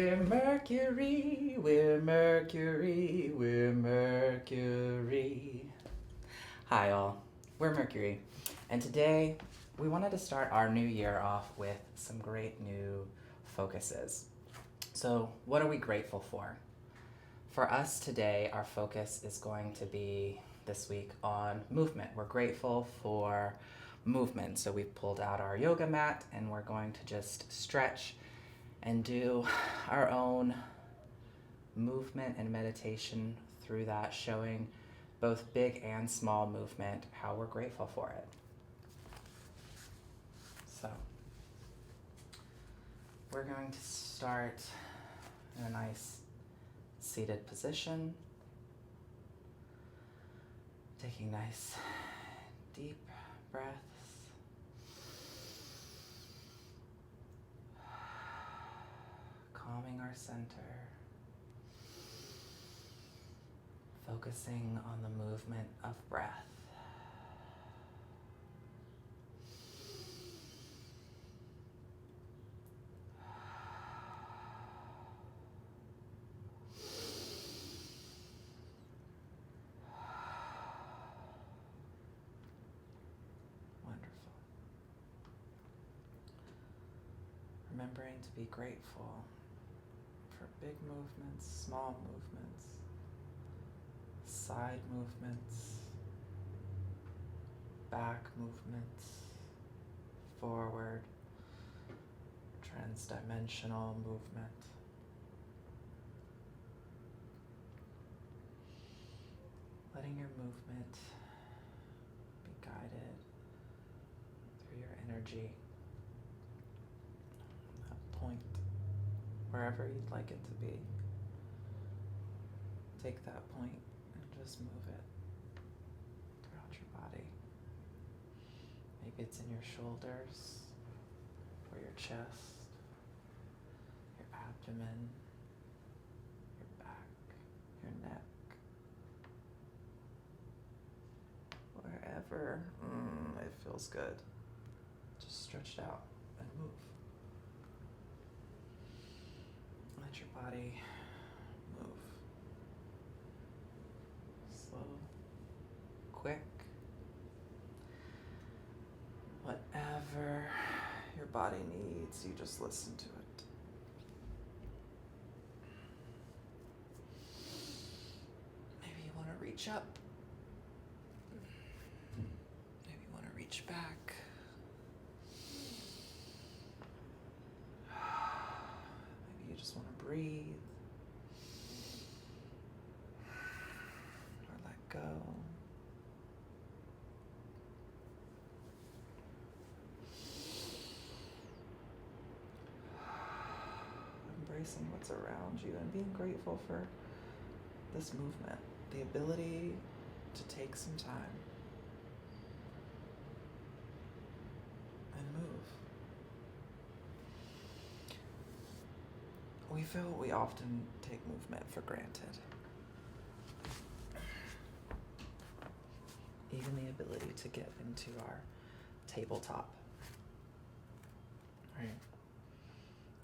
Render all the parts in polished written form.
We're Mercury, we're Mercury, we're Mercury. Hi, all. We're Mercury, and today we wanted to start our new year off with some great new focuses. So, what are we grateful for? For us today, our focus is going to be this week on movement. We're grateful for movement. So, we've pulled out our yoga mat and we're going to just stretch and do our own movement and meditation through that, showing both big and small movement, how we're grateful for it. So, we're going to start in a nice seated position, taking nice deep breaths. Calming our center, focusing on the movement of breath. Wonderful. Remembering to be grateful for big movements, small movements, side movements, back movements, forward, transdimensional movement. Letting your movement be guided through your energy, that point, wherever you'd like it to be. Take that point and just move it throughout your body. Maybe it's in your shoulders, or your chest, your abdomen, your back, your neck. Wherever it feels good, just stretch it out and move. Let your body move. Slow, quick, whatever your body needs, you just listen to it. Maybe you want to reach up. Maybe you want to reach back. Maybe you just want to breathe. Or let go. Embracing what's around you and being grateful for this movement, the ability to take some time and move. We feel we often take movement for granted. Even the ability to get into our tabletop, right?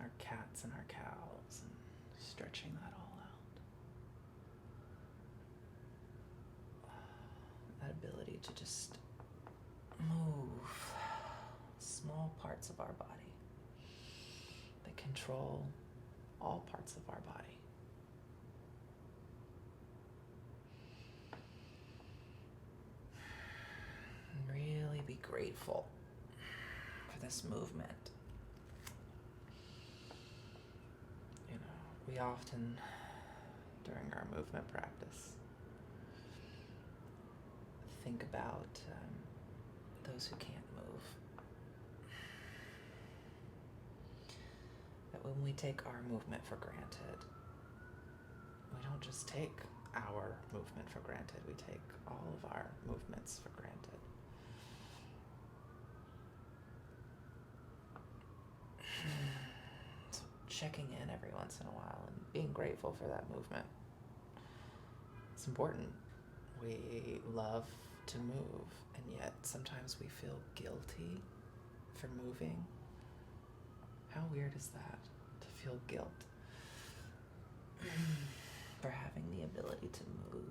Our cats and our cows, and stretching that all out. That ability to just move small parts of our body that control all parts of our body. And really be grateful for this movement. We often, during our movement practice, think about those who can't move. That when we take our movement for granted, we don't just take our movement for granted, we take all of our movements for granted. Checking in every once in a while and being grateful for that movement. It's important. We love to move, and yet sometimes we feel guilty for moving. How weird is that, to feel guilt? for having the ability to move.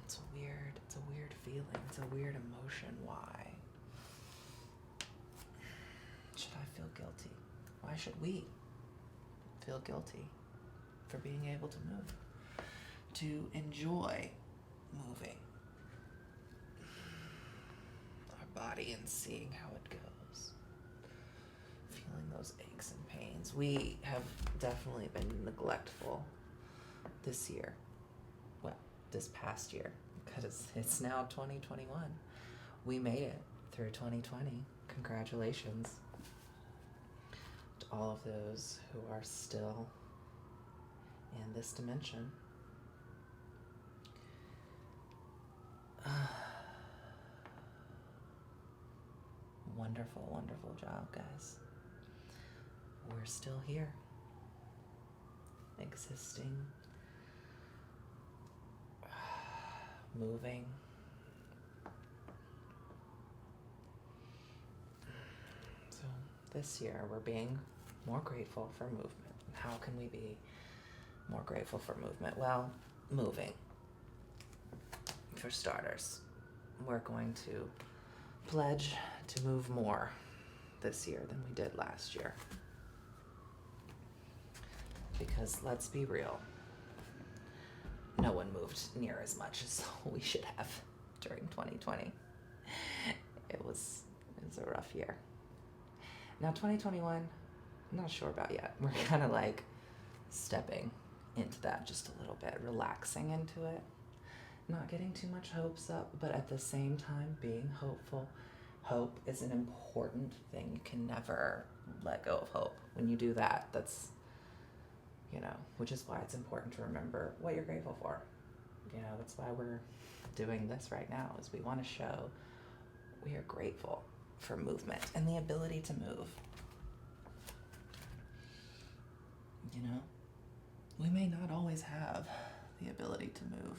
It's a weird feeling. It's a weird emotion. Why? Should I feel guilty? Why should we feel guilty for being able to move? To enjoy moving our body and seeing how it goes. Feeling those aches and pains. We have definitely been neglectful this year. Well, this past year, because it's now 2021. We made it through 2020. Congratulations to all of those who are still in this dimension. Wonderful, wonderful job, guys. We're still here, existing, moving. So this year we're being more grateful for movement. How can we be more grateful for movement? Well, moving. For starters, we're going to pledge to move more this year than we did last year. Because let's be real, no one moved near as much as we should have during 2020. It was a rough year. Now 2021, I'm not sure about yet. We're kind of like stepping into that just a little bit, relaxing into it. Not getting too much hopes up, but at the same time being hopeful. Hope is an important thing. You can never let go of hope. When you do that, that's, which is why it's important to remember what you're grateful for. That's why we're doing this right now, is we want to show we are grateful for movement and the ability to move. We may not always have the ability to move.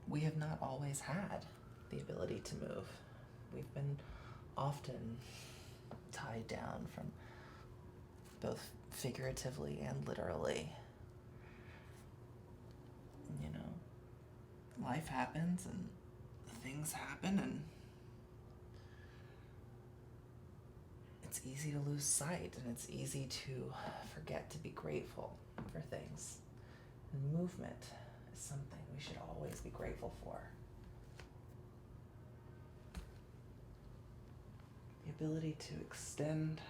We have not always had the ability to move. We've been often tied down from both figuratively and literally. Life happens and things happen, and it's easy to lose sight, and it's easy to forget to be grateful for things. And movement is something we should always be grateful for. The ability to extend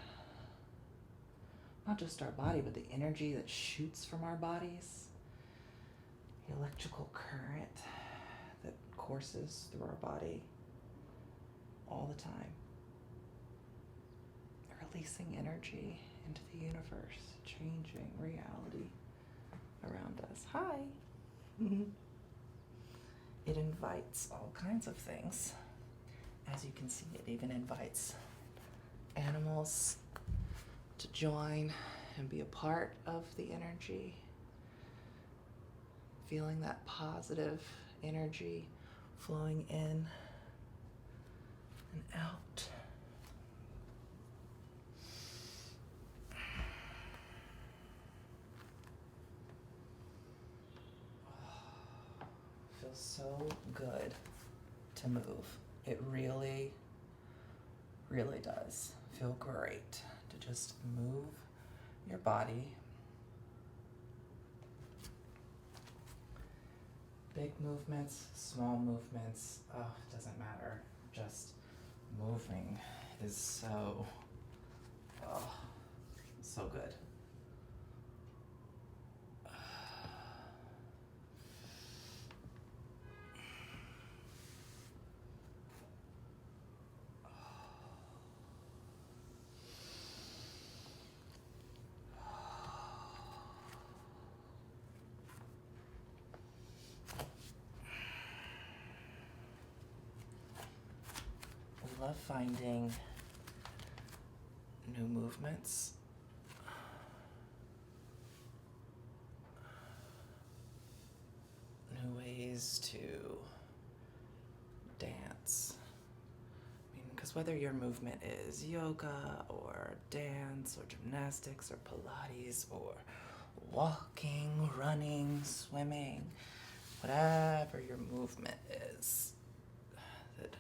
not just our body, but the energy that shoots from our bodies, the electrical current that courses through our body all the time, releasing energy into the universe, changing reality around us. Hi. It invites all kinds of things. As you can see, it even invites animals to join and be a part of the energy. Feeling that positive energy flowing in and out. Feels so good to move. It really, really does feel great to just move your body. Big movements, small movements, it doesn't matter. Just moving is so good. We love finding new movements. New ways to dance. Because whether your movement is yoga or dance or gymnastics or Pilates or walking, running, swimming, whatever your movement is that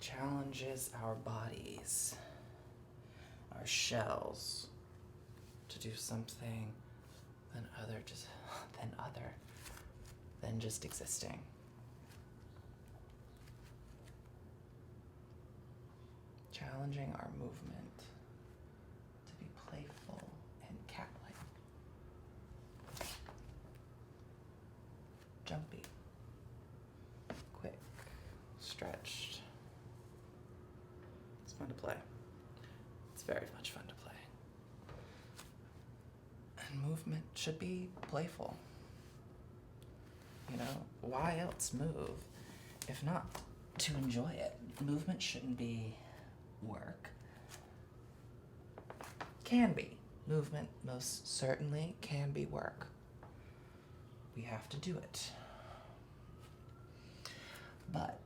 challenges our bodies, our shells, to do something than just existing. Challenging our movement to be playful and cat-like. Jumpy. Quick. Stretched. It's fun to play. It's very much fun to play. And movement should be playful. You know, why else move if not to enjoy it? Movement shouldn't be work. Can be. Movement most certainly can be work. We have to do it. But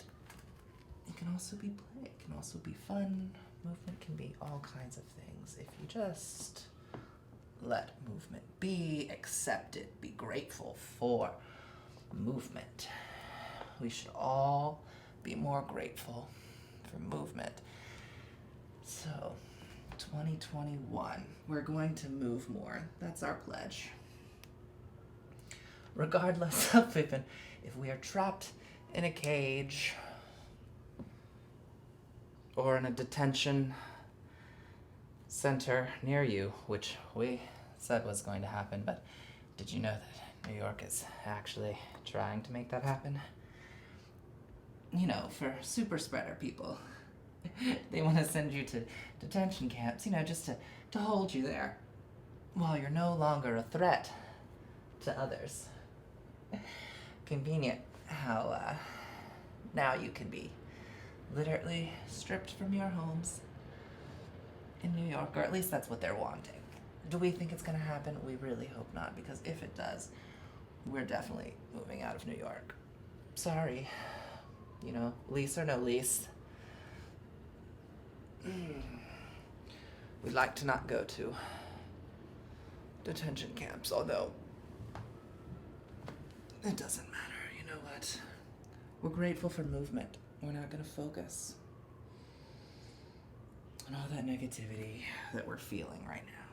it can also be play. It can also be fun. Movement can be all kinds of things if you just let movement be, accept it, be grateful for movement. We should all be more grateful for movement. So, 2021, we're going to move more. That's our pledge. Regardless of if we are trapped in a cage or in a detention center near you, which we said was going to happen, but did you know that New York is actually trying to make that happen? You know, for super spreader people. They want to send you to detention camps, you know, just to hold you there while you're no longer a threat to others. Convenient how now you can be literally stripped from your homes in New York, or at least that's what they're wanting. Do we think it's going to happen? We really hope not, because if it does, we're definitely moving out of New York. Sorry. You know, lease or no lease. We'd like to not go to detention camps, although it doesn't matter. You know what? We're grateful for movement. We're not going to focus on all that negativity that we're feeling right now.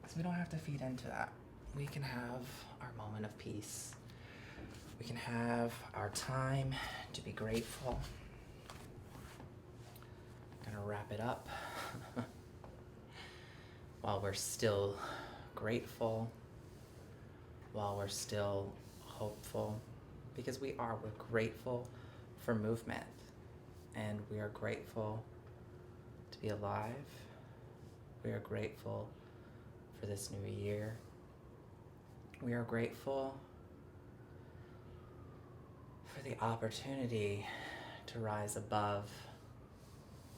So we don't have to feed into that. We can have our moment of peace. We can have our time to be grateful. Gonna wrap it up while we're still grateful, while we're still hopeful, because we're grateful for movement, and we are grateful to be alive. We are grateful for this new year. We are grateful for the opportunity to rise above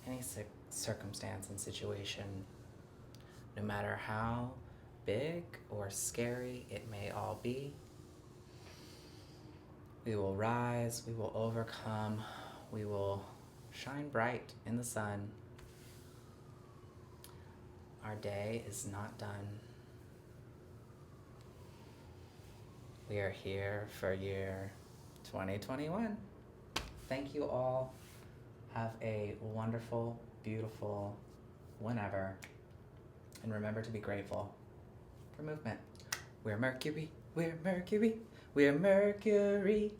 any circumstance and situation, no matter how big or scary it may all be. We will rise, we will overcome, we will shine bright in the sun. Our day is not done. We are here for year 2021. Thank you all. Have a wonderful, beautiful whenever. And remember to be grateful for movement. We're Mercury, we're Mercury, we're Mercury.